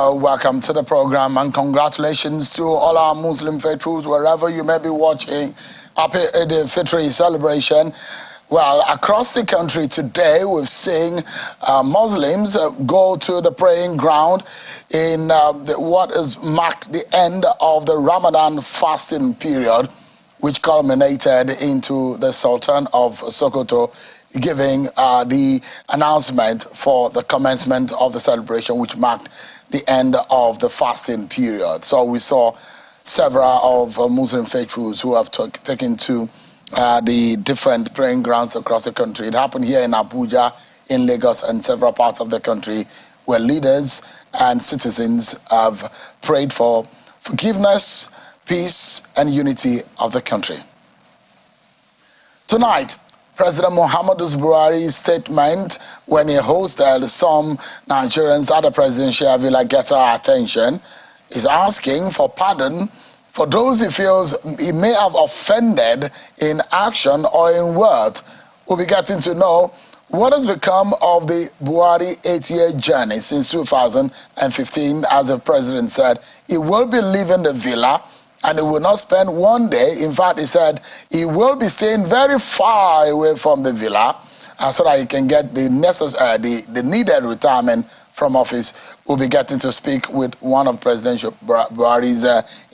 Hello, welcome to the program and congratulations to all our Muslim faithfuls wherever you may be watching. Happy al-fitr celebration. Well, across the country today, we've seen Muslims go to the praying ground in what has marked the end of the Ramadan fasting period, which culminated into the Sultan of Sokoto giving the announcement for the commencement of the celebration, which marked the end of the fasting period. So we saw several of Muslim faithfuls who have taken to the different praying grounds across the country. It happened here in Abuja, in Lagos, and several parts of the country where leaders and citizens have prayed for forgiveness, peace, and unity of the country. Tonight, President Muhammadu Buhari's statement when he hosted some Nigerians at the presidential villa gets our attention, is asking for pardon for those he feels he may have offended in action or in word. We'll be getting to know what has become of the Buhari 8-year journey since 2015. As the president said, he will be leaving the villa and he will not spend one day. In fact, he said he will be staying very far away from the villa so that he can get the necessary, the needed retirement from office. We'll be getting to speak with one of President Buhari's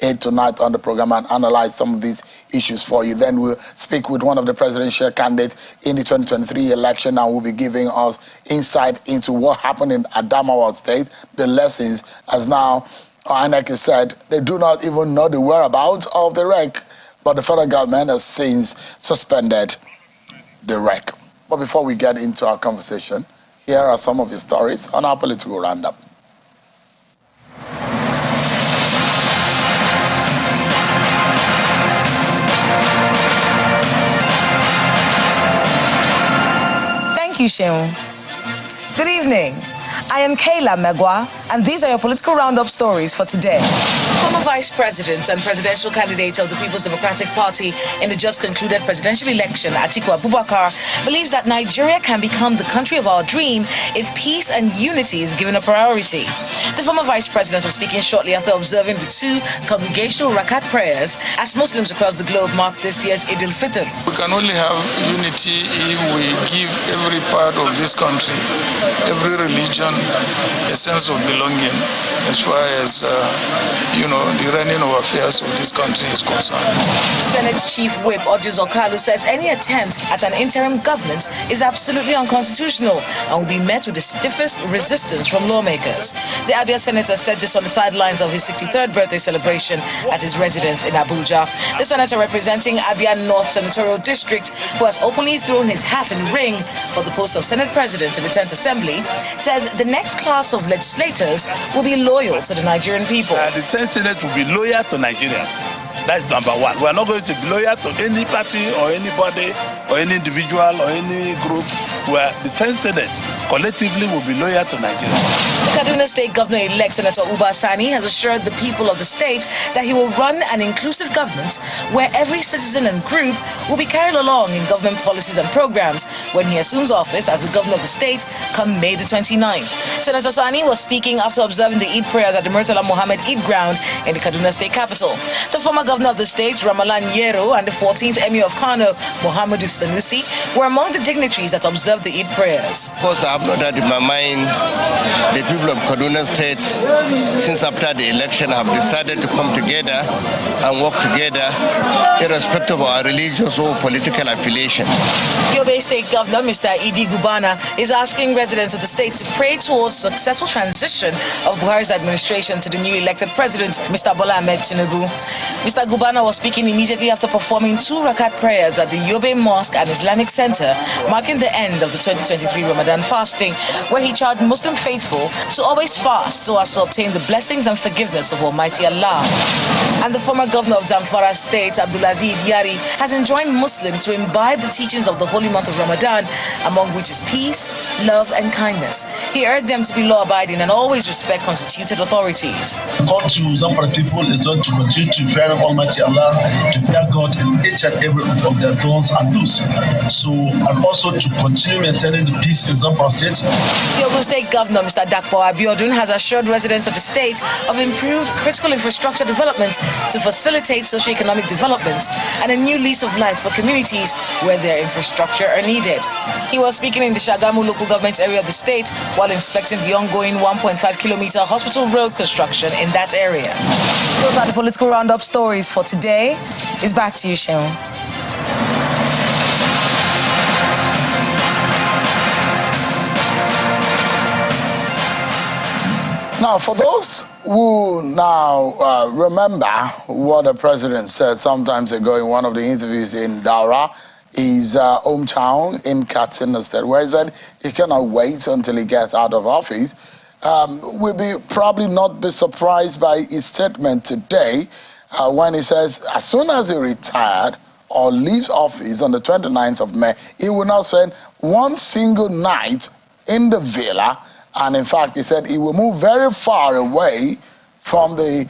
aides tonight on the program and analyze some of these issues for you. Then we'll speak with one of the presidential candidates in the 2023 election, and we'll be giving us insight into what happened in Adamawa State, the lessons, as now INEC has said they do not even know the whereabouts of the wreck, but the federal government has since suspended the wreck. But before we get into our conversation, here are some of the stories on our political roundup. Thank you, Sheung. Good evening. I am Kayla Megwa, and these are your political roundup stories for today. Former Vice President and presidential candidate of the People's Democratic Party in the just concluded presidential election, Atiku Abubakar, believes that Nigeria can become the country of our dream if peace and unity is given a priority. The former Vice President was speaking shortly after observing the two congregational Rakat prayers as Muslims across the globe mark this year's Eid al-Fitr. We can only have unity if we give every part of this country, every religion, a sense of belonging as far as, the running of affairs of this country is concerned. Senate Chief Whip Odjis Okalu says any attempt at an interim government is absolutely unconstitutional and will be met with the stiffest resistance from lawmakers. The Abia senator said this on the sidelines of his 63rd birthday celebration at his residence in Abuja. The senator representing Abia North Senatorial District, who has openly thrown his hat in the ring for the post of Senate President in the 10th Assembly, says the next class of legislators will be loyal to the Nigerian people. The 10th Senate will be loyal to Nigerians. That's number one. We are not going to be loyal to any party or anybody or any individual or any group. Where the 10th Senate collectively will be loyal to Nigeria. The Kaduna State Governor-elect Senator Uba Sani has assured the people of the state that he will run an inclusive government where every citizen and group will be carried along in government policies and programs when he assumes office as the governor of the state come May the 29th. Senator Sani was speaking after observing the Eid prayers at the Murtala Mohammed Eid ground in the Kaduna State capital. The former governor of the state, Ramalan Yero, and the 14th Emir of Kano, Muhammadu Sanusi, were among the dignitaries that observed the Eid prayers. Of course, I have no doubt in my mind the people of Kaduna State, since after the election, have decided to come together and work together, irrespective of our religious or political affiliation. Yobe State Governor Mr. Idi Gubana is asking residents of the state to pray towards successful transition of Buhari's administration to the newly elected president, Mr. Bola Ahmed Tinubu. Mr. Gubana was speaking immediately after performing 2 Rakat prayers at the Yobe Mosque and Islamic Center, marking the end of the 2023 Ramadan fasting, where he charged Muslim faithful to always fast so as to obtain the blessings and forgiveness of Almighty Allah. And the former governor of Zamfara State, Abdulaziz Yari, has enjoined Muslims to imbibe the teachings of the holy month of Ramadan, among which is peace, love, and kindness. He urged them to be law-abiding and always respect constituted authorities. Call to Zamfara people is not to continue to fear Allah Almighty Allah to fear God in each and every of their thoughts and do's. So, and also to continue maintaining the peace in Zamfara State. The Ogun State Governor, Mr. Dakpo Abiodun, has assured residents of the state of improved critical infrastructure development to facilitate socio-economic development and a new lease of life for communities where their infrastructure are needed. He was speaking in the Shagamu local government area of the state while inspecting the ongoing 1.5-kilometer hospital road construction in that area. Those are the political roundup stories for today. It's back to you, Sharon. Now, for those who now remember what the president said some time ago in one of the interviews in Daura, his hometown in Katsina State, where he said he cannot wait until he gets out of office, will probably not be surprised by his statement today when he says as soon as he retired or leaves office on the 29th of May, he will not spend one single night in the villa. And in fact, he said he will move very far away from the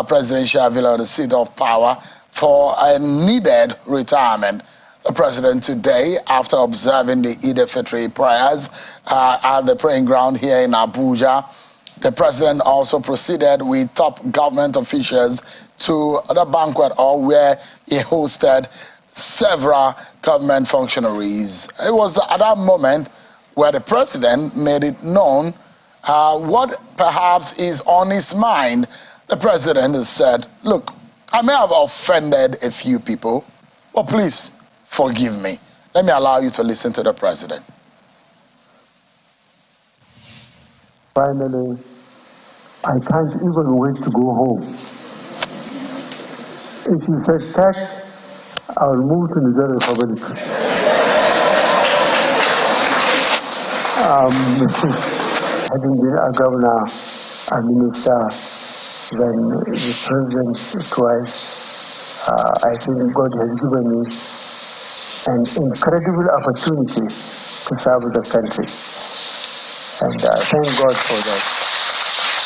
presidential villa, the seat of power, for a needed retirement. The president today, after observing the Eid al-Fitr prayers at the praying ground here in Abuja, the president also proceeded with top government officials to the banquet hall where he hosted several government functionaries. It was at that moment where the president made it known what perhaps is on his mind. The president has said, look, I may have offended a few people, but please forgive me. Let me allow you to listen to the president. Finally, I can't even wait to go home. If you said tax, I'll move to Niger Republic. Having been a governor, a minister, then the president twice, I think God has given me an incredible opportunity to serve the country. And thank God for that.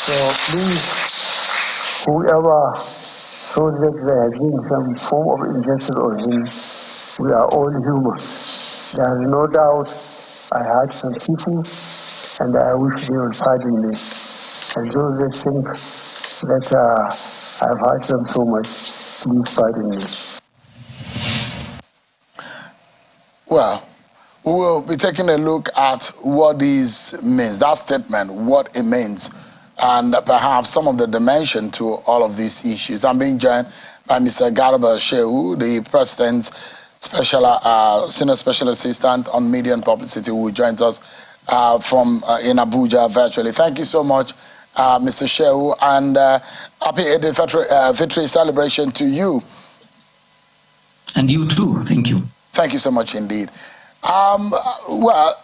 So please, whoever thought that there has been some form of injustice on him, we are all human. There is no doubt I hurt some people, and I wish they would pardon me. And those that think that I've hurt them so much, please pardon me. Well, we will be taking a look at what this means, that statement, what it means, and perhaps some of the dimension to all of these issues. I'm being joined by Mr. Garba Shehu, the President's Senior Special Assistant on Media and Publicity, who joins us from in Abuja virtually. Thank you so much, Mr. Shehu, and happy Eid al-Fitr celebration to you. And you too, thank you. Thank you so much indeed. Well,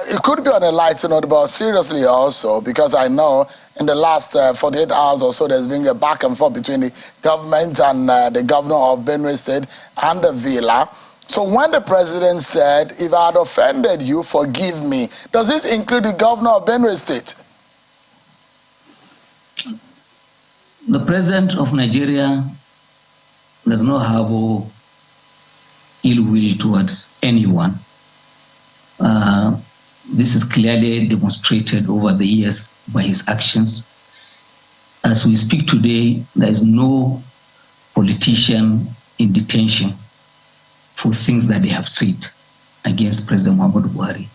it could be on a lighter note, but seriously also, because I know in the last 48 hours or so, there's been a back and forth between the government and the governor of Benue State and the villa. So when the president said, if I had offended you, forgive me, does this include the governor of Benue State? The president of Nigeria does not have ill will towards anyone. This is clearly demonstrated over the years by his actions. As we speak today, there is no politician in detention for things that they have said against President Muhammadu Buhari.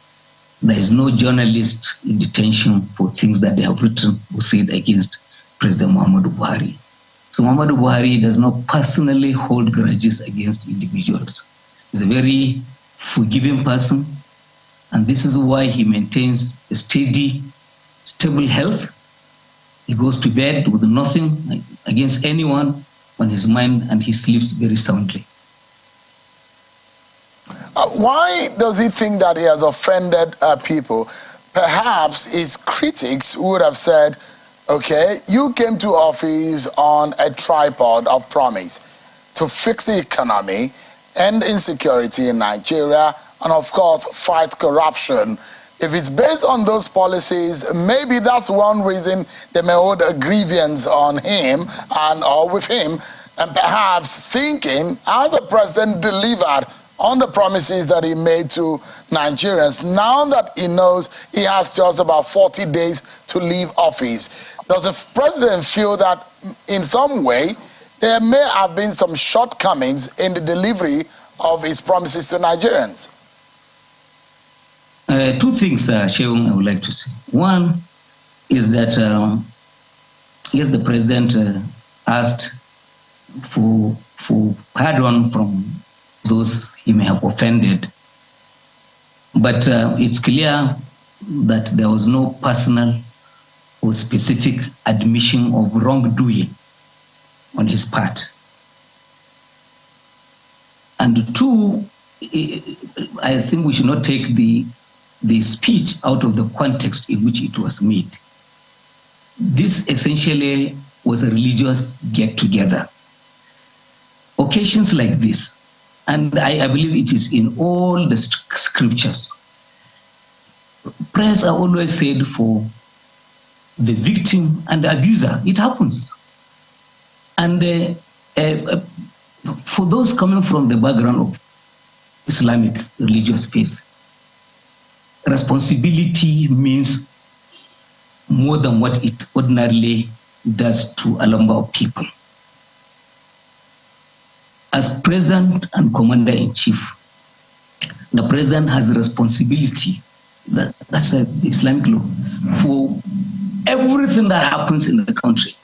There is no journalist in detention for things that they have written or said against President Muhammadu Buhari. So Muhammadu Buhari does not personally hold grudges against individuals. He's a very forgiving person, and this is why he maintains a steady, stable health. He goes to bed with nothing against anyone on his mind, and he sleeps very soundly. Why does he think that he has offended people? Perhaps his critics would have said, okay, you came to office on a tripod of promise to fix the economy, end insecurity in Nigeria, and of course, fight corruption. If it's based on those policies, maybe that's one reason they may hold a grievance on him and or with him. and perhaps thinking, has the president delivered on the promises that he made to Nigerians now that he knows he has just about 40 days to leave office? Does the president feel that in some way there may have been some shortcomings in the delivery of his promises to Nigerians? Two things, Sheung, I would like to say. One is that, yes, the president asked for pardon from those he may have offended, but it's clear that there was no personal or specific admission of wrongdoing on his part. And two, I think we should not take the speech out of the context in which it was made. This essentially was a religious get-together. Occasions like this, and I believe it is in all the scriptures, prayers are always said for the victim and the abuser. It happens. And for those coming from the background of Islamic religious faith, responsibility means more than what it ordinarily does to a number of people. As President and Commander-in-Chief, the President has a responsibility, that's the Islamic law, for everything that happens in the country,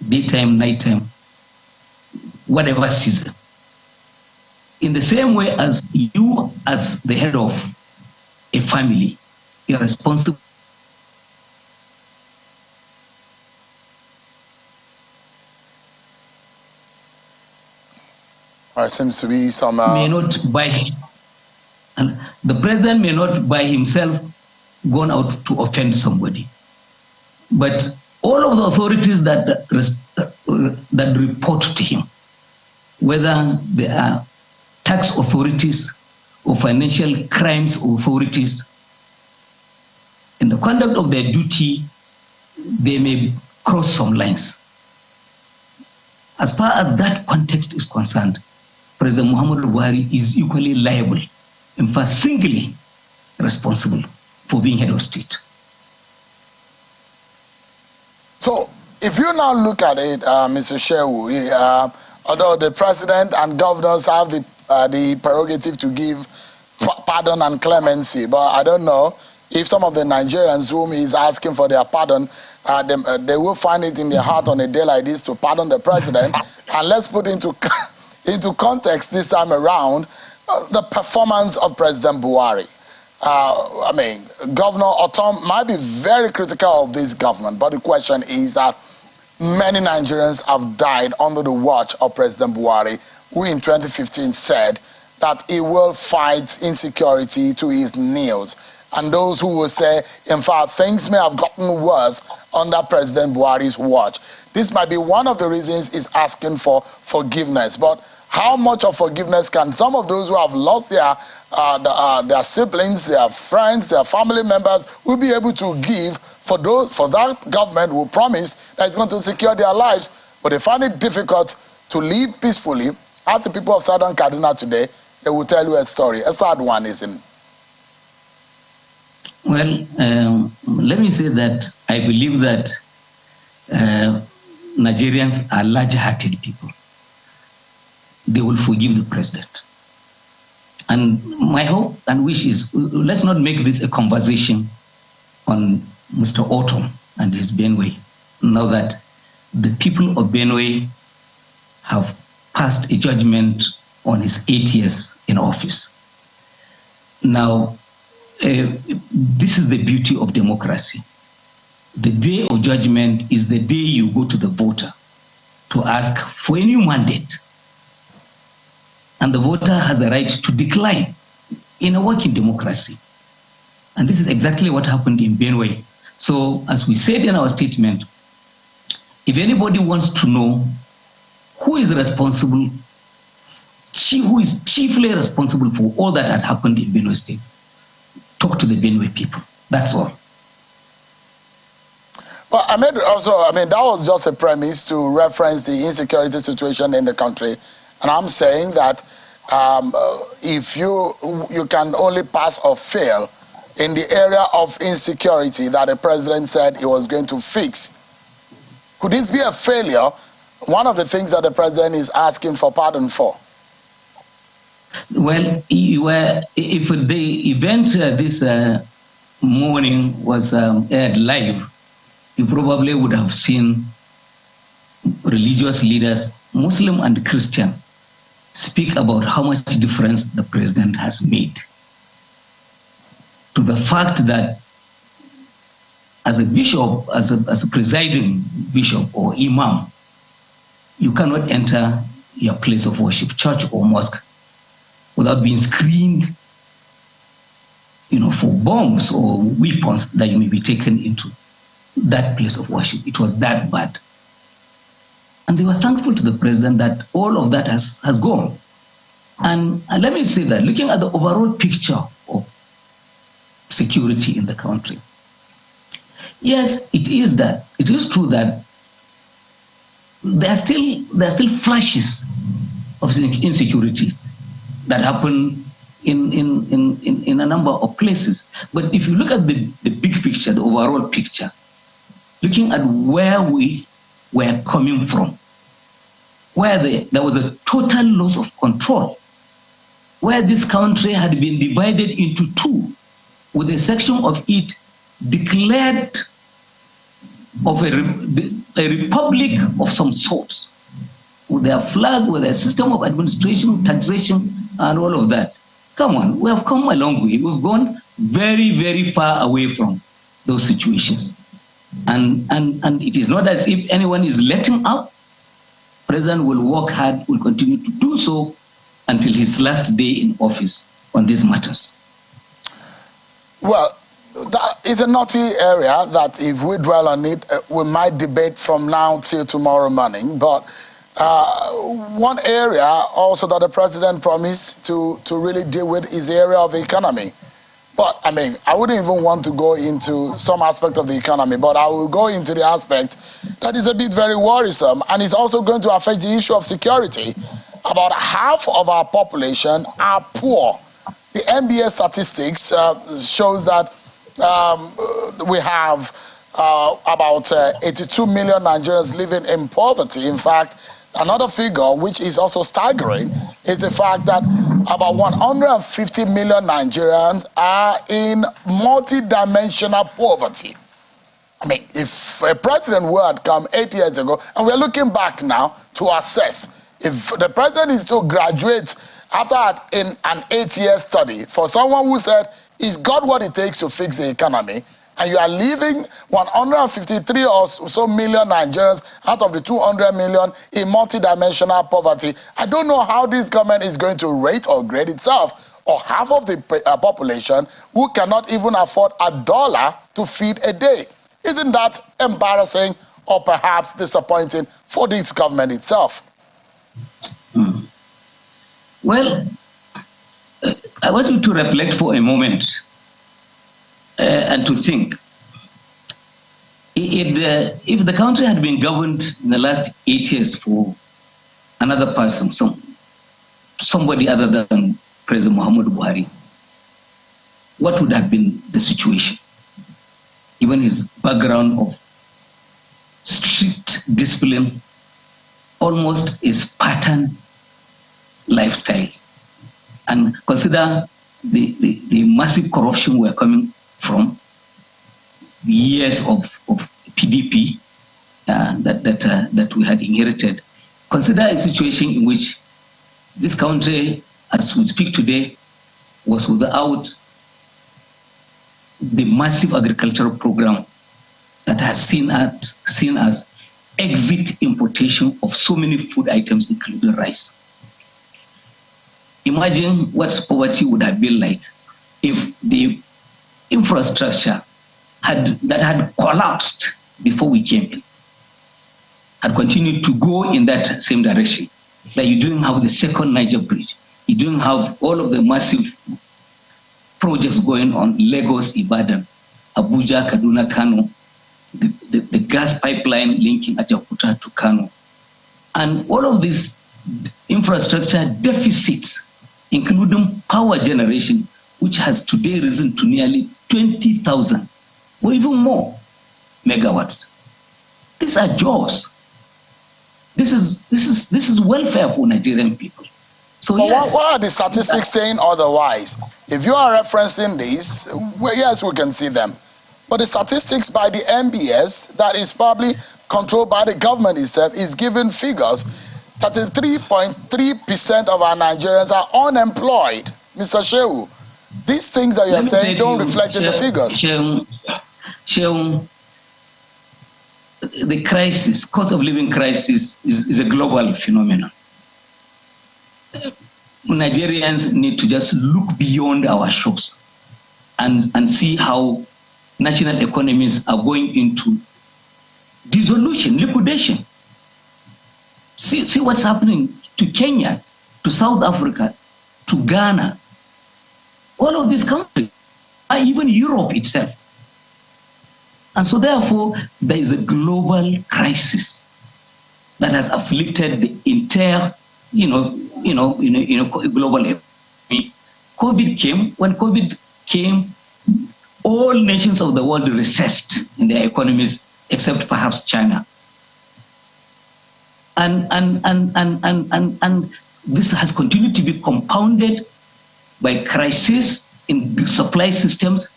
daytime, nighttime, whatever season. In the same way as you, as the head of a family, you're responsible. There seems to be some... May not by, and the president may not by himself gone out to offend somebody. But all of the authorities that report to him, whether they are tax authorities or financial crimes authorities, in the conduct of their duty, they may cross some lines. As far as that context is concerned, President Muhammadu Buhari is equally liable, in fact, singly responsible for being head of state. So, if you now look at it, Mr. Shehu, although the president and governors have the prerogative to give pardon and clemency, but I don't know if some of the Nigerians whom he's asking for their pardon, they will find it in their heart on a day like this to pardon the president. And let's put into context this time around the performance of President Buhari. I mean, Governor Otom might be very critical of this government, but the question is that many Nigerians have died under the watch of President Buhari, who in 2015 said that he will fight insecurity to his nails. And those who will say, in fact, things may have gotten worse under President Buhari's watch. This might be one of the reasons he's asking for forgiveness. But how much of forgiveness can some of those who have lost their siblings, their friends, their family members, will be able to give for that government who promised that it's going to secure their lives, but they find it difficult to live peacefully? As the people of Southern Kaduna today, they will tell you a story, a sad one, isn't it? Well, let me say that I believe that Nigerians are large-hearted people. They will forgive the president. And my hope and wish is, let's not make this a conversation on Mr. Otom and his Benue, now that the people of Benue have passed a judgment on his 8 years in office. Now, this is the beauty of democracy. The day of judgment is the day you go to the voter to ask for a new mandate. And the voter has the right to decline in a working democracy. And this is exactly what happened in Benue. So, as we said in our statement, if anybody wants to know who is responsible, who is chiefly responsible for all that had happened in Benue State, talk to the Benue people. That's all. Well, I mean, that was just a premise to reference the insecurity situation in the country. And I'm saying that if you can only pass or fail in the area of insecurity that the president said he was going to fix, could this be a failure? One of the things that the president is asking for pardon for. Well, if the event this morning was aired live, you probably would have seen religious leaders, Muslim and Christian, speak about how much difference the president has made to the fact that as a bishop, as a presiding bishop or imam, you cannot enter your place of worship, church or mosque, without being screened, for bombs or weapons that you may be taken into that place of worship. It was that bad. And they were thankful to the president that all of that has gone. And let me say that, looking at the overall picture of security in the country, yes, it is true that there are still flashes of insecurity that happen in a number of places. But if you look at the big picture, the overall picture, looking at where we were coming from, where there was a total loss of control, where this country had been divided into two, with a section of it declared of a republic of some sort, with their flag, with their system of administration, taxation, and all of that. Come on, we have come a long way. We've gone very, very far away from those situations. And it is not as if anyone is letting up. President will work hard, will continue to do so until his last day in office on these matters. Well, that is a naughty area that if we dwell on it, we might debate from now till tomorrow morning. But one area also that the president promised to really deal with is the area of the economy. But, I mean, I wouldn't even want to go into some aspect of the economy, but I will go into the aspect that is a bit very worrisome, and it's also going to affect the issue of security. About half of our population are poor. The NBA statistics shows that we have about 82 million Nigerians living in poverty. In fact, another figure, which is also staggering, is the fact that about 150 million Nigerians are in multi-dimensional poverty. I mean, if a president had come 8 years ago, and we're looking back now to assess, if the president is to graduate after in an 8-year study, for someone who said he's got what it takes to fix the economy, and you are leaving 153 or so million Nigerians out of the 200 million in multidimensional poverty, I don't know how this government is going to rate or grade itself, or half of the population who cannot even afford $1 to feed a day. Isn't that embarrassing or perhaps disappointing for this government itself? Well, I want you to reflect for a moment and to think. If the country had been governed in the last 8 years for another person, somebody other than President Muhammadu Buhari, what would have been the situation? Given his background of strict discipline, almost a Spartan lifestyle, and consider the massive corruption we're coming from, the years of PDP that we had inherited. Consider a situation in which this country, as we speak today, was without the massive agricultural program that has seen us exit importation of so many food items, including rice. Imagine what poverty would have been like if the infrastructure that had collapsed before we came in had continued to go in that same direction. That you didn't have the second Niger bridge. You didn't have all of the massive projects going on, Lagos, Ibadan, Abuja, Kaduna, Kano, the gas pipeline linking Ajaokuta to Kano. And all of these infrastructure deficits, including power generation, which has today risen to nearly 20,000 or even more megawatts. These are jobs. This is welfare for Nigerian people. So but yes, what are the statistics saying otherwise? If you are referencing these, well, yes, we can see them. But the statistics by the MBS, that is probably controlled by the government itself, is giving figures. 33.3% of our Nigerians are unemployed. Mr. Shehu, these things that you're saying don't reflect in the figures. Shehu, the crisis, cost of living crisis, is a global phenomenon. Nigerians need to just look beyond our shores and see how national economies are going into dissolution, liquidation. See what's happening to Kenya, to South Africa, to Ghana. All of these countries, even Europe itself. And so therefore, there is a global crisis that has afflicted the entire, global economy. When COVID came, all nations of the world recessed in their economies, except perhaps China. And this has continued to be compounded by crisis in supply systems,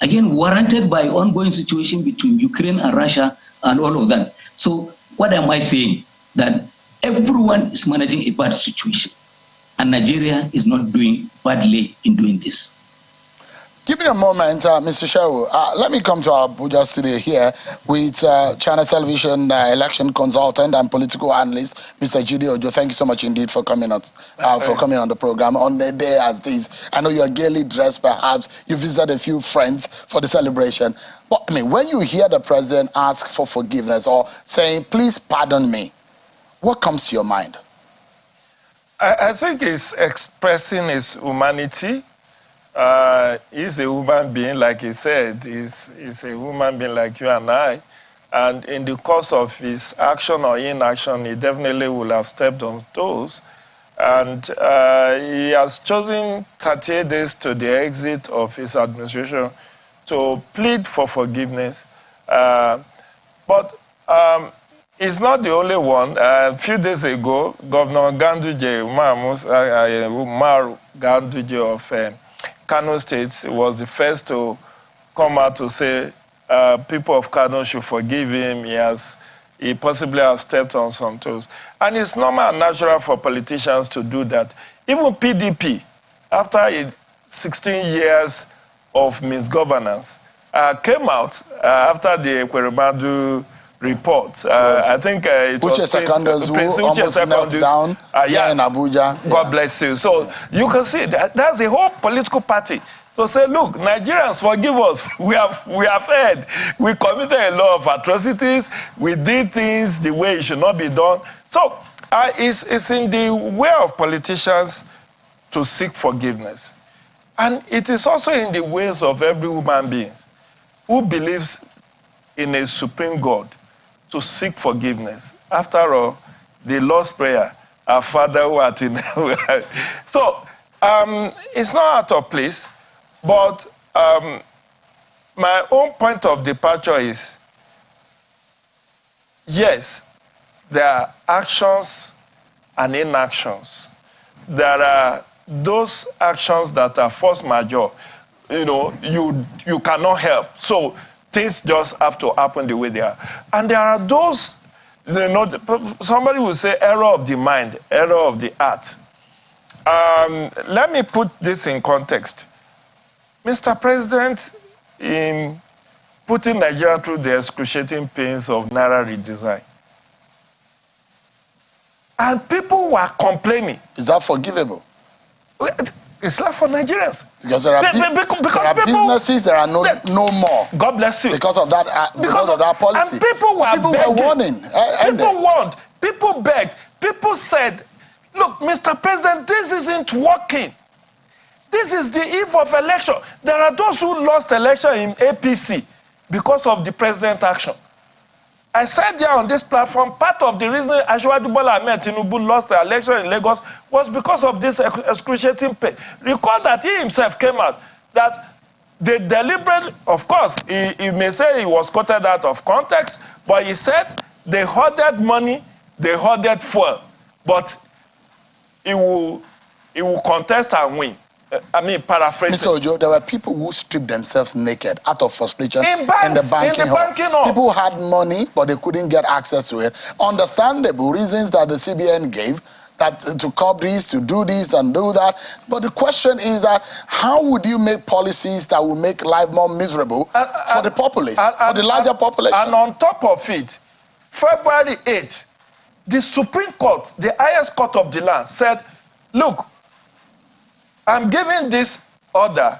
again warranted by ongoing situation between Ukraine and Russia and all of that. So what am I saying? That everyone is managing a bad situation, and Nigeria is not doing badly in doing this. Give me a moment, Mr. Shehu. Let me come to our Abuja studio here with China Television election consultant and political analyst, Mr. Judy Ojo. Thank you so much indeed for coming on the program on a day as this. I know you are gaily dressed, perhaps you visited a few friends for the celebration. But I mean, when you hear the president ask for forgiveness or saying, "Please pardon me," what comes to your mind? I think it's expressing his humanity. He's a human being, like he said. He's a human being like you and I. And in the course of his action or inaction, he definitely will have stepped on toes. And he has chosen 38 days to the exit of his administration to plead for forgiveness. But he's not the only one. A few days ago, Governor Ganduje, Umar Ganduje of Kano State was the first to come out to say people of Kano should forgive him. He possibly has stepped on some toes. And it's normal and natural for politicians to do that. Even PDP, after 16 years of misgovernance, came out after the Ekweremadu report. I think it was Prince Uche knelt down here in Abuja. God bless you. So you can see that's a whole political party to say, look, Nigerians, forgive us. We have heard. We committed a lot of atrocities. We did things the way it should not be done. So it's in the way of politicians to seek forgiveness. And it is also in the ways of every human being who believes in a supreme God to seek forgiveness. After all, the Lord's Prayer, our Father who art in heaven. So it's not out of place, but my own point of departure is, yes, there are actions and inactions. There are those actions that are force majeure. You cannot help. So things just have to happen the way they are. And there are those, somebody will say error of the mind, error of the heart. Let me put this in context. Mr. President, in putting Nigeria through the excruciating pains of Naira redesign, and people were complaining. Is that forgivable? It's not for Nigerians. Because there are businesses, there are no more. God bless you. Because of that policy. And people were warning. People warned. People begged. People said, look, Mr. President, this isn't working. This is the eve of election. There are those who lost election in APC. because of the president's action. I said there on this platform, part of the reason Asiwaju Bola Ahmed Tinubu lost the election in Lagos was because of this excruciating pain. Recall that he himself came out, that they deliberately, of course, he may say he was quoted out of context, but he said they hoarded money, they hoarded fuel, but he will contest and win. I mean, paraphrasing. Mr. Ojo, there were people who stripped themselves naked out of frustration in the banking hall. People had money, but they couldn't get access to it. Understandable reasons that the CBN gave, that to curb this, to do this and do that. But the question is that how would you make policies that will make life more miserable for the populace, for the larger population? And on top of it, February 8th, the Supreme Court, the highest court of the land, said, look, I'm giving this order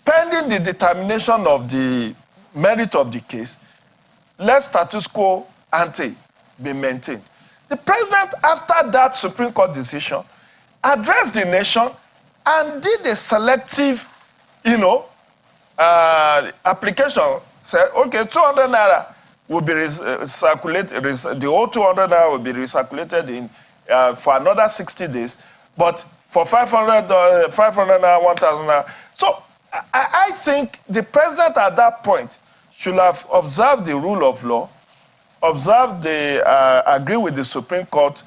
pending the determination of the merit of the case. Let status quo ante be maintained. The president, after that Supreme Court decision, addressed the nation and did a selective, application. Said, okay, 200 naira will be circulated. The whole 200 naira will be recirculated for another 60 days, but for 500 naira, 1,000 naira. So I think the president at that point should have observed the rule of law, observed agree with the Supreme Court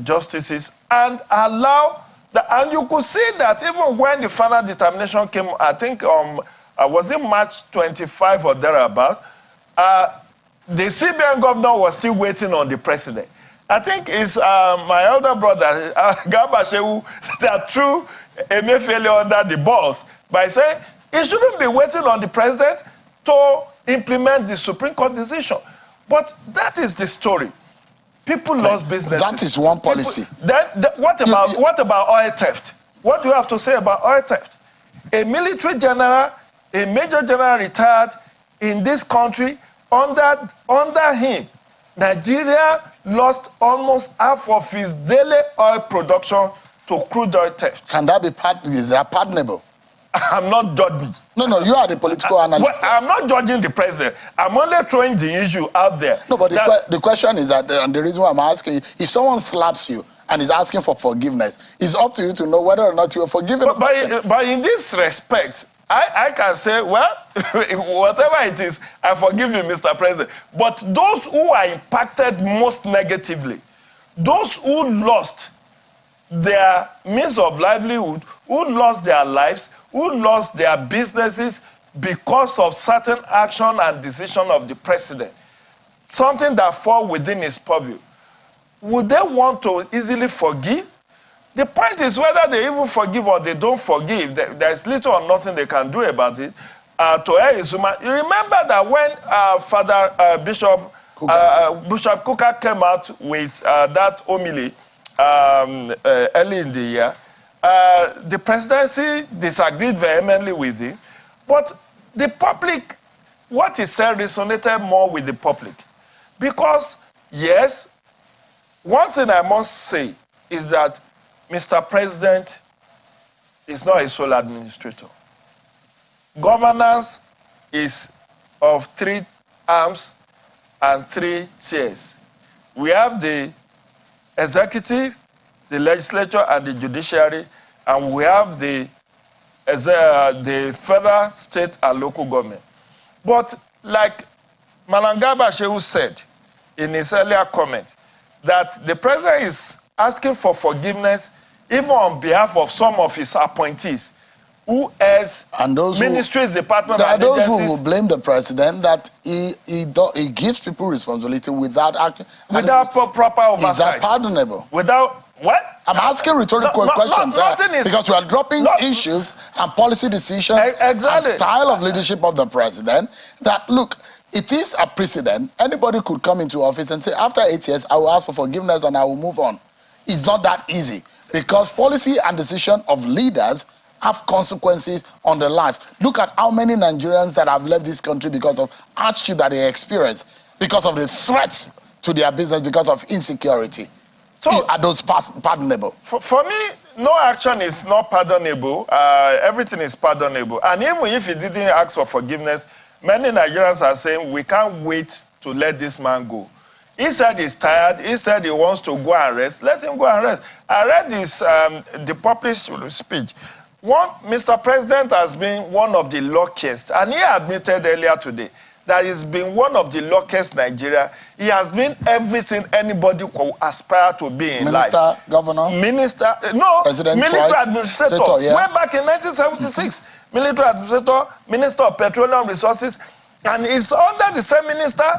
justices, and allow and you could see that even when the final determination came, I think was it March 25 or thereabout, the CBN governor was still waiting on the president. I think it's my elder brother, Garba Shehu, that threw Emefiele under the bus by saying he shouldn't be waiting on the president to implement the Supreme Court decision. But that is the story. People lost business. That is one policy. What about oil theft? What do you have to say about oil theft? A military general, a major general retired in this country, under him, Nigeria lost almost half of his daily oil production to crude oil theft. Can that be is that pardonable? I'm not judging. No, you are the political analyst. I'm not judging the president. I'm only throwing the issue out there. No, but the question is that, and the reason why I'm asking you, if someone slaps you and is asking for forgiveness, it's up to you to know whether or not you are forgiven. But in this respect, I can say, well, whatever it is, I forgive you, Mr. President. But those who are impacted most negatively, those who lost their means of livelihood, who lost their lives, who lost their businesses because of certain action and decision of the president, something that falls within his purview, would they want to easily forgive? The point is whether they even forgive or they don't forgive. There's little or nothing they can do about it. To Izuma, you remember that when Bishop Kuka came out with that homily early in the year, the presidency disagreed vehemently with him, but the public, what he said resonated more with the public. Because, yes, one thing I must say is that Mr. President is not a sole administrator. Governance is of 3 arms and 3 tiers. We have the executive, the legislature, and the judiciary, and we have the federal, state, and local government. But like Malangaba Shehu said in his earlier comment, that the president is asking for forgiveness even on behalf of some of his appointees, who as ministries, departments, and agencies. There are those who will blame the president that he gives people responsibility without acting. Without proper oversight. Is that pardonable? Without what? I'm asking rhetorical questions because we are dropping issues and policy decisions and style of leadership of the president that, look, it is a precedent. Anybody could come into office and say, after 8 years, I will ask for forgiveness and I will move on. It's not that easy because policy and decision of leaders have consequences on their lives. Look at how many Nigerians that have left this country because of hardship that they experience, because of the threats to their business, because of insecurity. So are those pardonable? For me, no action is not pardonable. Everything is pardonable. And even if he didn't ask for forgiveness, many Nigerians are saying we can't wait to let this man go. He said he's tired. He said he wants to go and rest. Let him go and rest. I read this, the published speech. Mr. President has been one of the luckiest, and he admitted earlier today that he's been one of the luckiest Nigeria. He has been everything anybody could aspire to be in life. Minister, governor? Minister, no, President military twice. administrator. Yeah. Way back in 1976, military administrator, Minister of Petroleum Resources, and he's under the same minister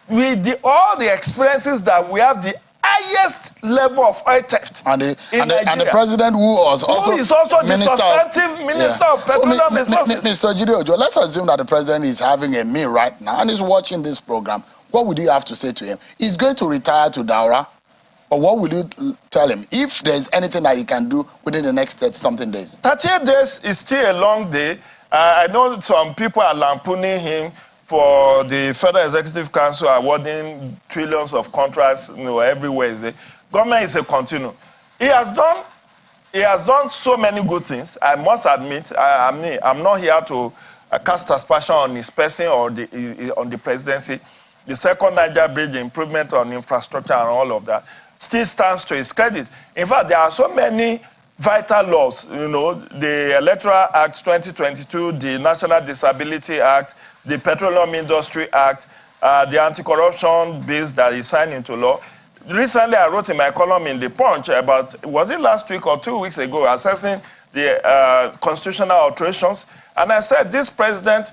with all the experiences that we have the highest level of oil theft and the president who is also the substantive minister of petroleum resources. Mr. Jide Ojo, let's assume that the president is having a meal right now and is watching this program. What would you have to say to him? He's going to retire to Daura, but what will you tell him if there's anything that he can do within the next 30-something days? 38 days is still a long day. I know some people are lampooning him for the Federal Executive Council awarding trillions of contracts, every Wednesday. Government is a continuum. He has done so many good things. I must admit, I'm not here to cast aspersion on his person or on the presidency. The second Niger Bridge improvement on infrastructure and all of that still stands to his credit. In fact, there are so many vital laws, the Electoral Act 2022, the National Disability Act, the Petroleum Industry Act, the anti-corruption bills that he signed into law. Recently, I wrote in my column in The Punch about, was it last week or 2 weeks ago, assessing the constitutional alterations. And I said this president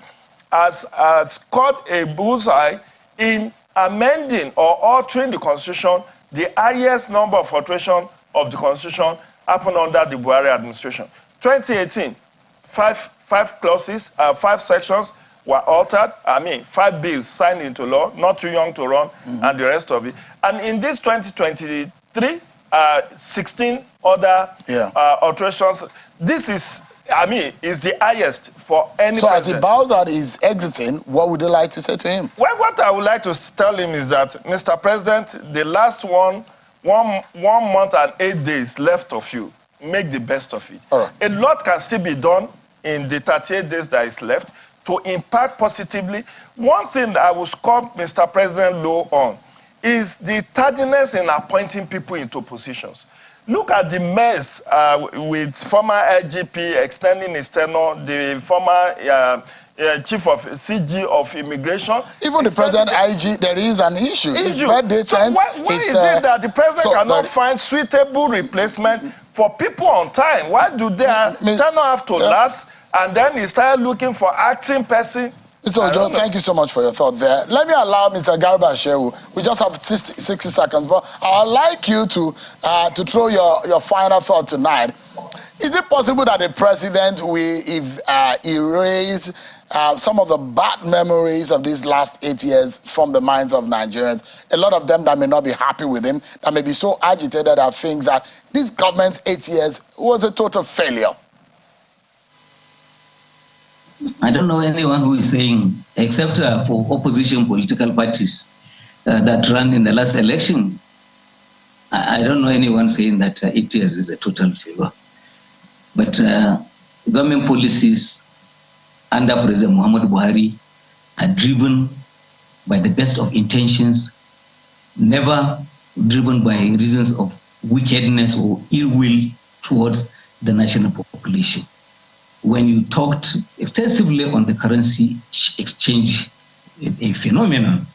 has scored a bullseye in amending or altering the Constitution. The highest number of alterations of the Constitution happened under the Buhari administration. 2018, five clauses, 5 sections were altered. 5 bills signed into law, not too young to run, and the rest of it. And in this 2023, 16 other alterations. This is, is the highest for any So president. as he bows out, he's exiting, what would you like to say to him? Well, what I would like to tell him is that, Mr. President, the last one month and 8 days left of you. Make the best of it. All right. A lot can still be done in the 38 days that is left to impact positively. One thing that I will score Mr. President low on is the tardiness in appointing people into positions. Look at the mess with former IGP extending his tenure, the former chief of CG of immigration. Even the president IG, there is an issue. His birthday so why is it that the president cannot find suitable replacement for people on time? Why do they have to lapse and then he started looking for acting person? Mr. Ojo, thank you so much for your thought there. Let me allow Mr. Garba Shehu. We just have 60 seconds, but I'd like you to throw your final thought tonight. Is it possible that the president will erase some of the bad memories of these last 8 years from the minds of Nigerians? A lot of them that may not be happy with him, that may be so agitated at things that this government's 8 years was a total failure. I don't know anyone who is saying, except for opposition political parties that ran in the last election, I don't know anyone saying that 8 years is a total failure. But government policies under President Muhammadu Buhari are driven by the best of intentions, never driven by reasons of wickedness or ill will towards the national population. When you talked extensively on the currency exchange, a phenomenon,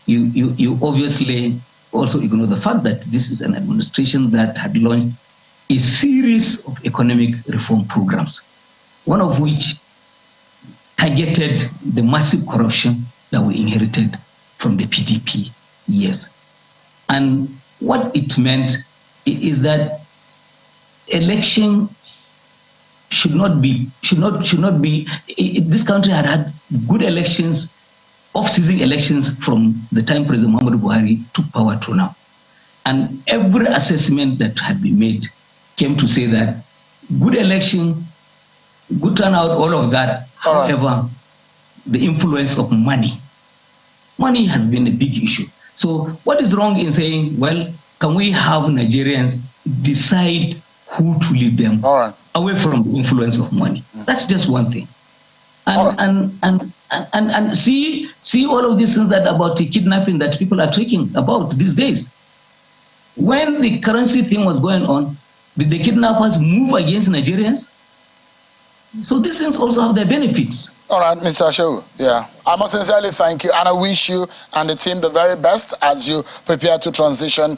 you obviously also ignore the fact that this is an administration that had launched a series of economic reform programs, one of which targeted the massive corruption that we inherited from the PDP years. And what it meant is that election should not be, this country had good elections, off-season elections from the time President Muhammadu Buhari took power to now. And every assessment that had been made came to say that good election, good turnout, all of that. However, the influence of money has been a big issue. So what is wrong in saying, well, can we have Nigerians decide who to lead them away from the influence of money? That's just one thing. And see all of these things that about the kidnapping that people are talking about these days. When the currency thing was going on, did the kidnappers move against Nigerians? So these things also have their benefits. All right, Mr. Ashewu, yeah. I must sincerely thank you, and I wish you and the team the very best as you prepare to transition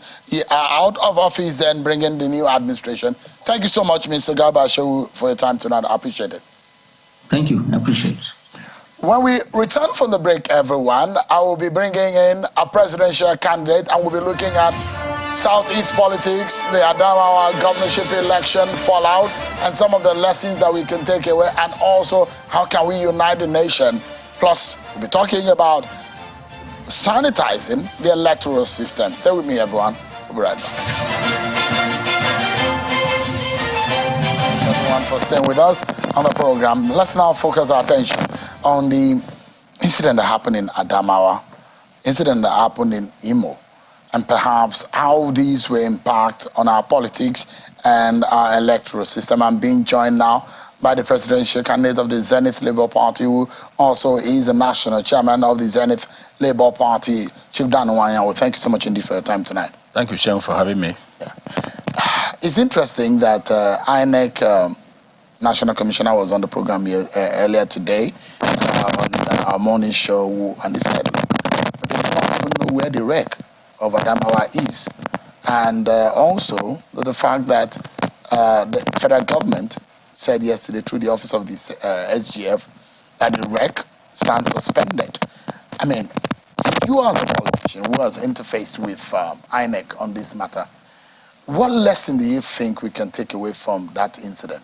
out of office, then bring in the new administration. Thank you so much, Mr. Garba Ashewu, for your time tonight. I appreciate it. Thank you. I appreciate it. When we return from the break, everyone, I will be bringing in a presidential candidate, and we'll be looking at Southeast politics, the Adamawa governorship election fallout, and some of the lessons that we can take away, and also how can we unite the nation. Plus, we'll be talking about sanitizing the electoral system. Stay with me, everyone. We'll be right back. Thank everyone for staying with us on the program. Let's now focus our attention on the incident that happened in Adamawa, incident that happened in Imo, and perhaps how these will impact on our politics and our electoral system. I'm being joined now by the presidential candidate of the Zenith Labour Party, who also is the national chairman of the Zenith Labour Party, Chief Dan Nwanyanwo. Thank you so much indeed for your time tonight. Thank you, Shem, for having me. Yeah. It's interesting that INEC National Commissioner was on the program earlier today on our morning show, and he said, but they don't even know where the wreck of Adamawa is. And also the fact that the federal government said yesterday through the office of the SGF that the wreck stands suspended. I mean, you as a politician who has interfaced with INEC on this matter, what lesson do you think we can take away from that incident?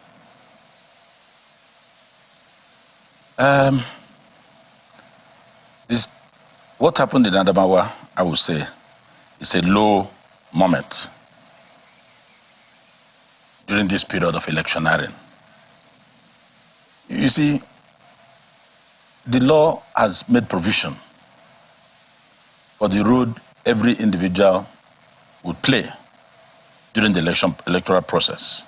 What happened in Adamawa, I would say, is a low moment during this period of electioneering. You see, the law has made provision for the role every individual would play during the electoral process.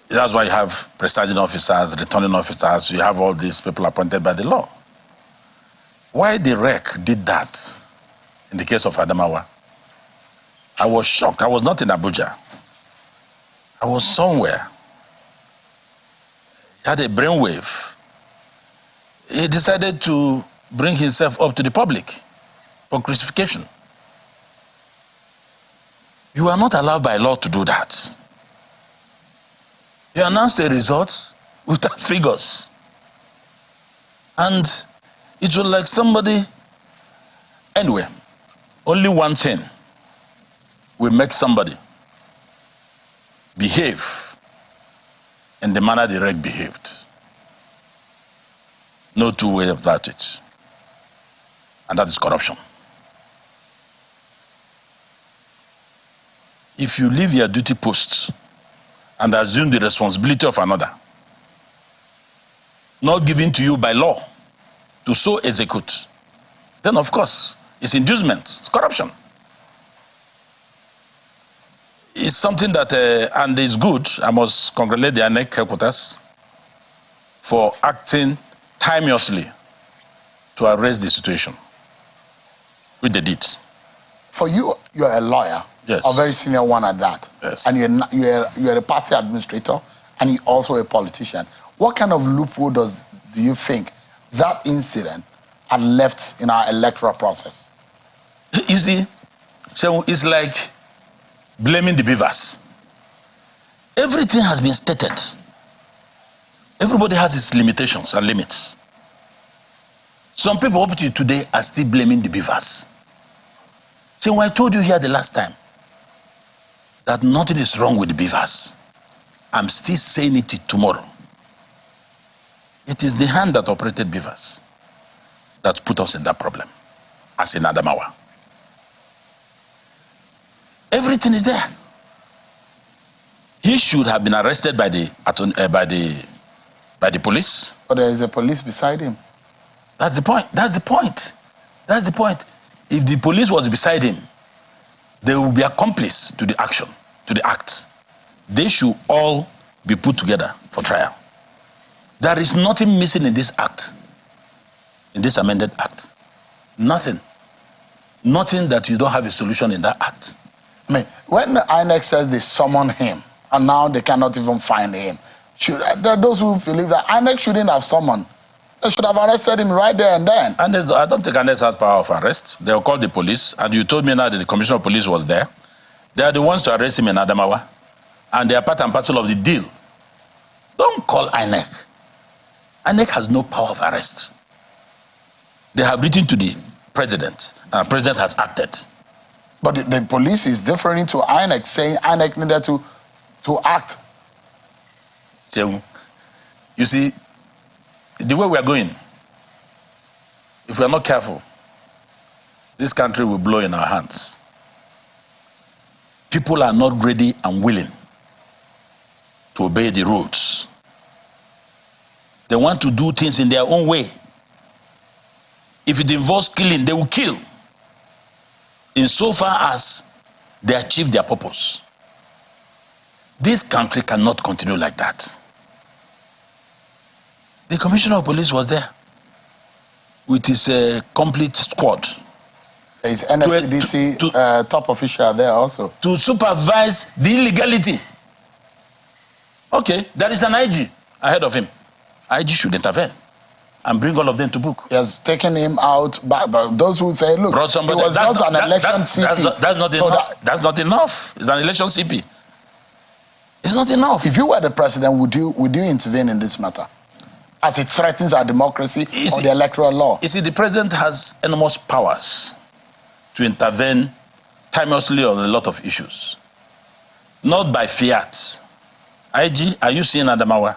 That's why you have presiding officers, returning officers, you have all these people appointed by the law. Why the REC did that in the case of Adamawa, I was shocked. I was not in Abuja. I was somewhere. He had a brainwave. He decided to bring himself up to the public for crucifixion. You are not allowed by law to do that. You announced the results without figures. And it was like somebody, anyway, only one thing will make somebody behave in the manner the REC behaved. No two ways about it. And that is corruption. If you leave your duty post and assume the responsibility of another, not given to you by law, to so execute, then of course, it's inducement, it's corruption. It's something that, and it's good, I must congratulate the INEC headquarters for acting timeously to arrest the situation, which they did. For you, you're a lawyer, yes, a very senior one at that, yes, and you're a party administrator, and you're also a politician. What kind of loophole do you think that incident had left in our electoral process? You see, so it's like blaming the beavers. Everything has been stated. Everybody has its limitations and limits. Some people up to today are still blaming the beavers. So when I told you here the last time that nothing is wrong with the beavers, I'm still saying it tomorrow. It is the hand that operated beavers that put us in that problem, as in Adamawa. Everything is there. He should have been arrested by the police. But there is a police beside him. That's the point. That's the point. That's the point. If the police was beside him, they will be accomplice to the action, to the act. They should all be put together for trial. There is nothing missing in this act, in this amended act. Nothing. Nothing that you don't have a solution in that act. I mean, when the INEC says they summon him, and now they cannot even find him, there are those who believe that INEC shouldn't have summoned. They should have arrested him right there and then. And I don't think INEC has power of arrest. They'll call the police, and you told me now that the Commissioner of Police was there. They are the ones to arrest him in Adamawa, and they are part and parcel of the deal. Don't call INEC. INEC has no power of arrest. They have written to the president, and the president has acted. But the police is deferring to INEC, saying INEC needed to act. So, you see, the way we are going, if we are not careful, this country will blow in our hands. People are not ready and willing to obey the rules. They want to do things in their own way. If it involves killing, they will kill, insofar as they achieve their purpose. This country cannot continue like that. The Commissioner of Police was there with his complete squad. His NFDC top official there also. To supervise the illegality. Okay, there is an IG ahead of him. IG should intervene and bring all of them to book. He has taken him out, but those who say, look, he was not an election CP. That's not enough. That's not enough. It's an election CP. It's not enough. If you were the president, would you intervene in this matter? As it threatens our democracy or the electoral law? You see, the president has enormous powers to intervene timelessly on a lot of issues. Not by fiat. IG, are you seeing Adamawa?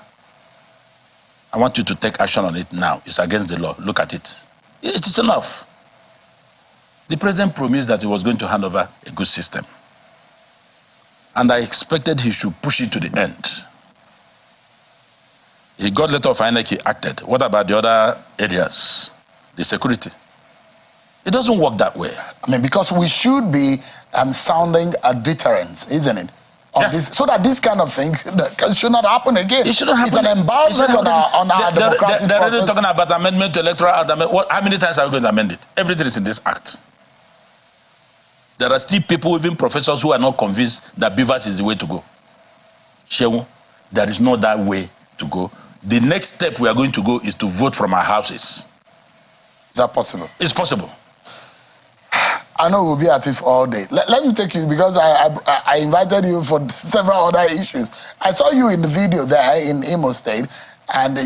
I want you to take action on it now. It's against the law. Look at it. It is enough. The president promised that he was going to hand over a good system. And I expected he should push it to the end. He got letter of INEC, he acted. What about the other areas? The security? It doesn't work that way. I mean, because we should be sounding a deterrence, isn't it? This, so that this kind of thing should not happen again. It shouldn't happen. It's an embarrassment on our democratic They're process. really talking about amendment to electoral act. How many times are we going to amend it? Everything is in this act. There are still people, even professors, who are not convinced that beavers is the way to go. Shehu, there is no that way to go. The next step we are going to go is to vote from our houses. Is that possible? It's possible. I know we'll be at it all day. Let me take you, because I invited you for several other issues. I saw you in the video there in Imo State, and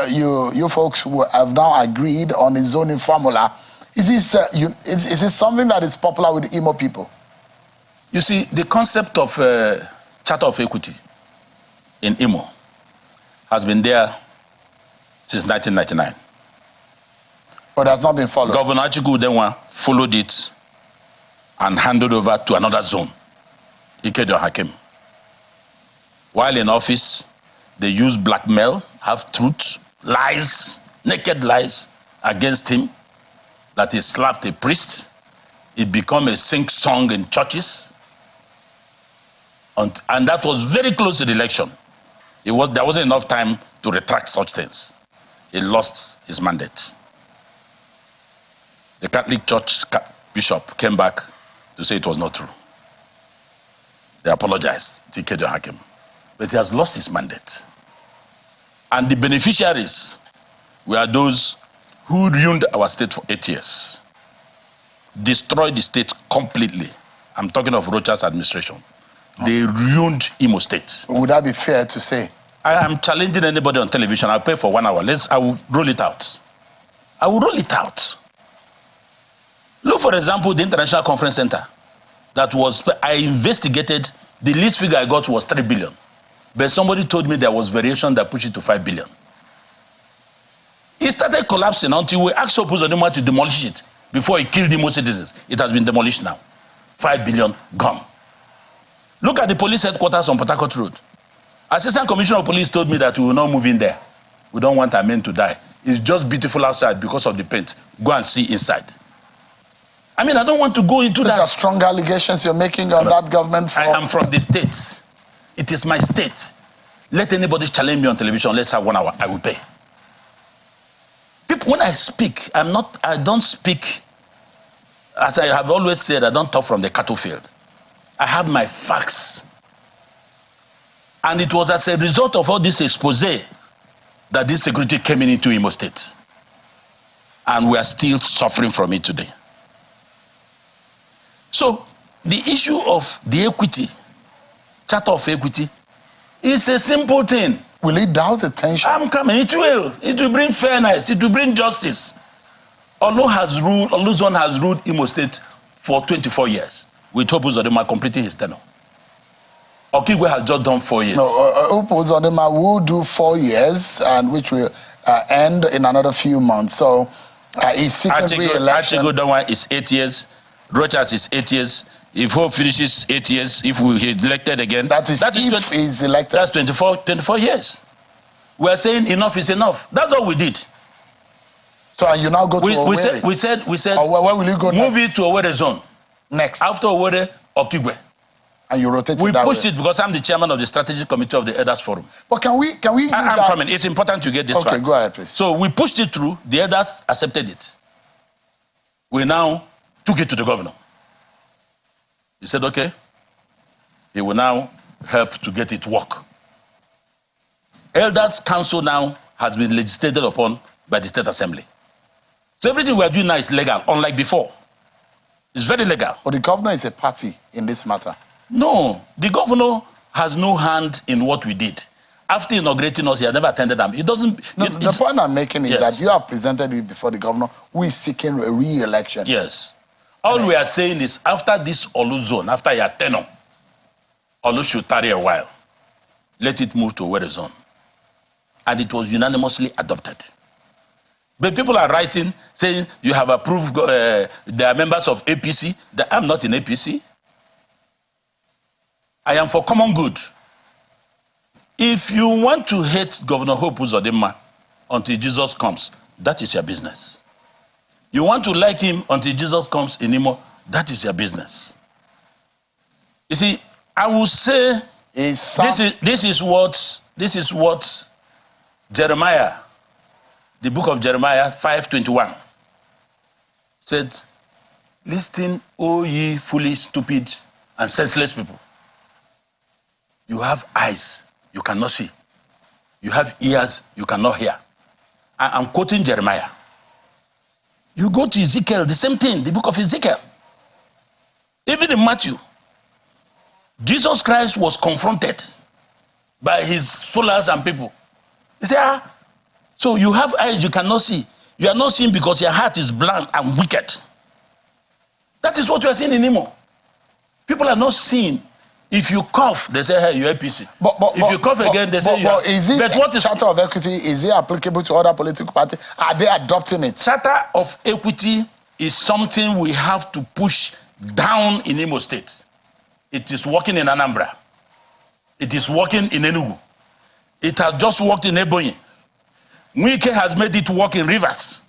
you folks have now agreed on the zoning formula. Is this something that is popular with Imo people? You see, the concept of Charter of Equity in Imo has been there since 1999. But it has not been followed. Governor Achiku Udenwa followed it and handed over to another zone, Ikedo Hakim. While in office, they used blackmail, half-truth, lies, naked lies against him, that he slapped a priest. It became a sing-song in churches. And that was very close to the election. There wasn't enough time to retract such things. He lost his mandate. The Catholic Church bishop came back to say it was not true. They apologized to Ikedo Hakim. But he has lost his mandate. And the beneficiaries were those who ruined our state for 8 years. Destroyed the state completely. I'm talking of Rocha's administration. They ruined Imo State. Would that be fair to say? I am challenging anybody on television. I'll pay for 1 hour. I will roll it out. I will roll it out. Look, for example, the International Conference Center. I investigated, the least figure I got was 3 billion. But somebody told me there was variation that pushed it to 5 billion. It started collapsing until we asked Opuzodinma to demolish it before it killed Imo citizens. It has been demolished now. 5 billion gone. Look at the police headquarters on Port Harcourt Road. Assistant Commissioner of Police told me that we will not move in there. We don't want our men to die. It's just beautiful outside because of the paint. Go and see inside. I mean, I don't want to go into that. These are strong allegations you're making on that government. I am from the state. It is my state. let anybody challenge me on television, let's have 1 hour, I will pay. People, when I speak, I don't speak, as I have always said, I don't talk from the cattle field. I have my facts. And it was as a result of all this expose that this security came into Imo State. And we are still suffering from it today. So, the issue of the equity, Charter of Equity, is a simple thing. Will it douse the tension? I'm coming. It will. It will bring fairness. It will bring justice. Oluzon has ruled Imo State for 24 years, with Hope Uzodinma completing his tenure. Okigwe has just done 4 years. No, Hope Uzodinma will do 4 years, and which will end in another few months. So he's seeking re-election. Achigo is 8 years. Rochas is 8 years. If Hope finishes 8 years, if he's elected again, that is if he's elected. That's 24 years. We are saying enough is enough. That's all we did. So and you now go to Owerri. We said. Where will you go move next? It to Owerri zone. Next. After Owerri, Okigwe. And you rotate it We that pushed way. it because I'm the chairman of the strategic committee of the Elders Forum. But can we use I'm that? coming. It's important to get this Okay, fact. go ahead, please. So we pushed it through. The Elders accepted it. We now took it to the governor. He said, okay, he will now help to get it work. Elders Council now has been legislated upon by the State Assembly. So everything we are doing now is legal, unlike before. It's very legal. But the governor is a party in this matter. No, the governor has no hand in what we did. After inaugurating us, he has never attended them. It doesn't... No, the point I'm making is yes. that you have presented it before the governor who is seeking a re-election. Yes. All we are saying is after this Olu zone, after your tenure, Olu should tarry a while. Let it move to Owerri zone. And it was unanimously adopted. But people are writing, saying you have approved, they are members of APC. I'm not in APC. I am for common good. If you want to hate Governor Hope Uzodinma until Jesus comes, that is your business. You want to like him until Jesus comes in Imo, that is your business. You see, I will say this is what Jeremiah, the book of Jeremiah 5:21 said, listen, O ye foolish, stupid, and senseless people. You have eyes, you cannot see. You have ears, you cannot hear. I'm quoting Jeremiah. You go to Ezekiel, the same thing, the book of Ezekiel. Even in Matthew, Jesus Christ was confronted by his followers and people. He said, so you have eyes you cannot see. You are not seeing because your heart is blind and wicked. That is what you are seeing in Imo. People are not seeing. If you cough, they say, hey, you're APC. If you cough again, they say, you're... Is this Charter of Equity, is it applicable to other political parties? Are they adopting it? Charter of Equity is something we have to push down in Imo State. It is working in Anambra. It is working in Enugu. It has just worked in Ebonyi. Mwike has made it work in Rivers.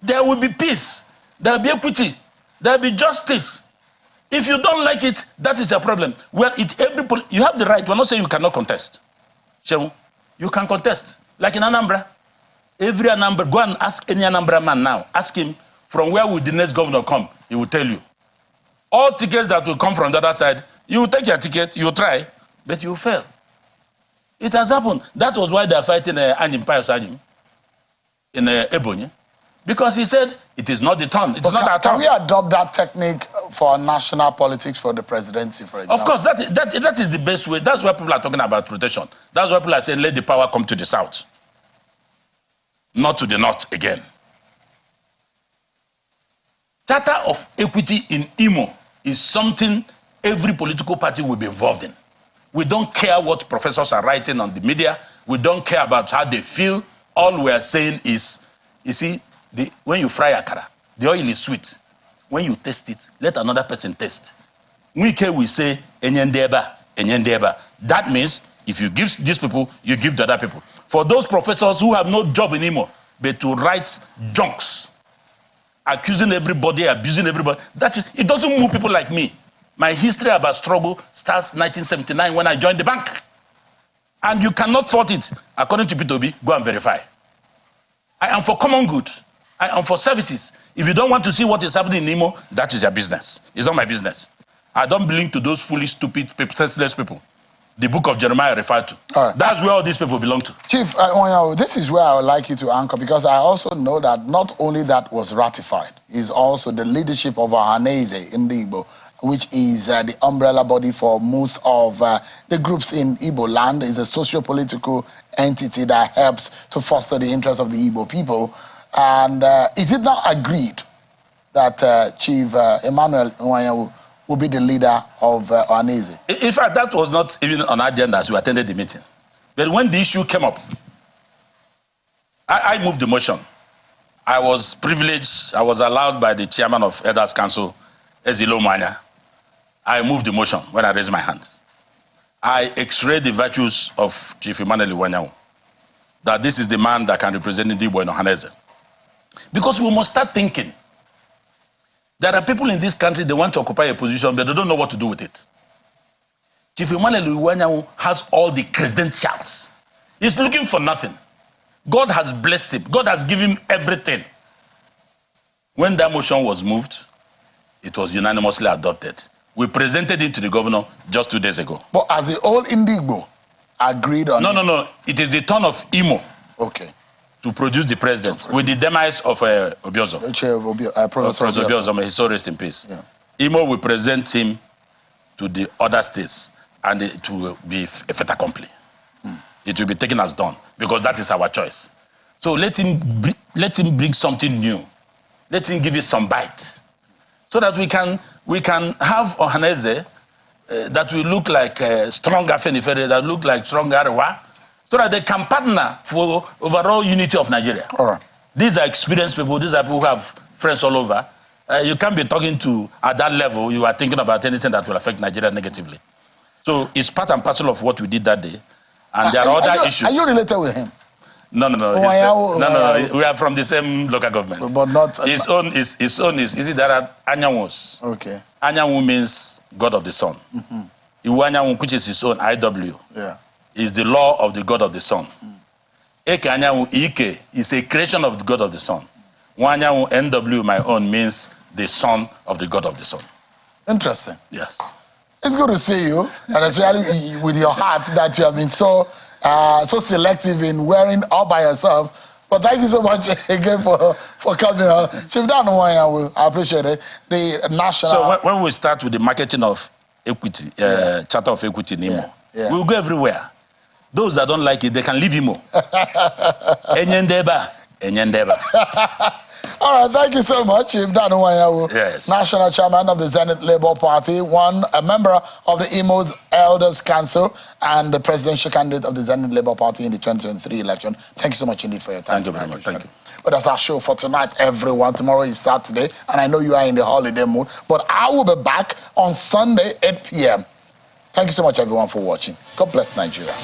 There will be peace. There will be equity. There will be justice. If you don't like it, that is a problem. You have the right. We're not saying you cannot contest. You can contest. Like in Anambra. Every Anambra, go and ask any Anambra man now. Ask him, from where will the next governor come? He will tell you. All tickets that will come from the other side, you will take your ticket, you will try, but you will fail. It has happened. That was why they are fighting Anyim Pius Anyim in Ebonyi. Because he said, it is not the turn. It's not our turn. Can we adopt that technique for national politics for the presidency, for example? Of course, that is the best way. That's why people are talking about rotation. That's why people are saying, let the power come to the south. Not to the north again. Charter of Equity in Imo is something every political party will be involved in. We don't care what professors are writing on the media. We don't care about how they feel. All we are saying is, you see, when you fry akara, the oil is sweet. When you taste it, let another person taste. Mwike will say, enyendeba, enyendeba. That means, if you give these people, you give the other people. For those professors who have no job in Imo, but to write junks, accusing everybody, abusing everybody, it doesn't move people like me. My history about struggle starts 1979 when I joined the bank. And you cannot fault it. According to P2B, go and verify. I am for common good. I am for services. If you don't want to see what is happening in Imo, that is your business. It's not my business. I don't belong to those foolish, stupid, senseless people. The book of Jeremiah referred to. All right. That's where all these people belong to. Chief, this is where I would like you to anchor, because I also know that not only that was ratified, is also the leadership of Ohanaeze in the Igbo, which is the umbrella body for most of the groups in Igbo land, is a socio-political entity that helps to foster the interests of the Igbo people. And is it not agreed that Chief Emmanuel Nwanyawu will be the leader of Ohanaeze? In fact, that was not even on our agenda as we attended the meeting. But when the issue came up, I moved the motion. I was privileged, I was allowed by the chairman of Elders Council, Ezilo Mwanya. I moved the motion when I raised my hand. I x-rayed the virtues of Chief Emmanuel Nwanyawu, that this is the man that can represent the Igbo in Ohanaeze. Because we must start thinking. There are people in this country, they want to occupy a position, but they don't know what to do with it. Chief Emmanuel Nwanyawu has all the credentials. He's looking for nothing. God has blessed him. God has given him everything. When that motion was moved, it was unanimously adopted. We presented it to the governor just 2 days ago. But as the old Indigbo agreed on No. It is the turn of Imo. Okay. To produce the president with the demise of Obiozo. Professor Obiozo, may he so rest in peace. Yeah. Imo will present him to the other states, and it will be a fait accompli. It will be taken as done, because that is our choice. So let him bring something new. Let him give it some bite, so that we can have Ohanaeze that will look like strong Afenifere, that look like strong Arewa, so that they can partner for overall unity of Nigeria. All right. These are experienced people. These are people who have friends all over. You can't be talking to, at that level, you are thinking about anything that will affect Nigeria negatively. So it's part and parcel of what we did that day. And there are other issues. Are you related with him? No. We are from the same local government. But not... His own is, you see, there are Anyawus. Okay. Anyanwu means God of the Sun. Iwu Anyanwu, which is his own, IW, is the law of the God of the Sun. Eke Anyanwu, Ike, is a creation of the God of the Sun. Wanyanwu, NW, my own, means the son of the God of the Sun. Interesting. Yes. It's good to see you, and especially with your heart that you have been so selective in wearing all by yourself. But thank you so much again for coming on. Chief Nwanyawu, I appreciate it. The national... So when we start with the marketing of equity, Charter of Equity in Imo, we'll go everywhere. Those that don't like it, they can leave Imo. Enyendeba. All right, thank you so much, Chief Nwanyawu, yes. National Chairman of the Zenith Labour Party, a member of the Imo's Elders Council, and the presidential candidate of the Zenith Labour Party in the 2023 election. Thank you so much indeed for your time. Thank you very much. Thank you. But that's our show for tonight, everyone. Tomorrow is Saturday, and I know you are in the holiday mood, but I will be back on Sunday, 8 p.m. Thank you so much, everyone, for watching. God bless Nigeria.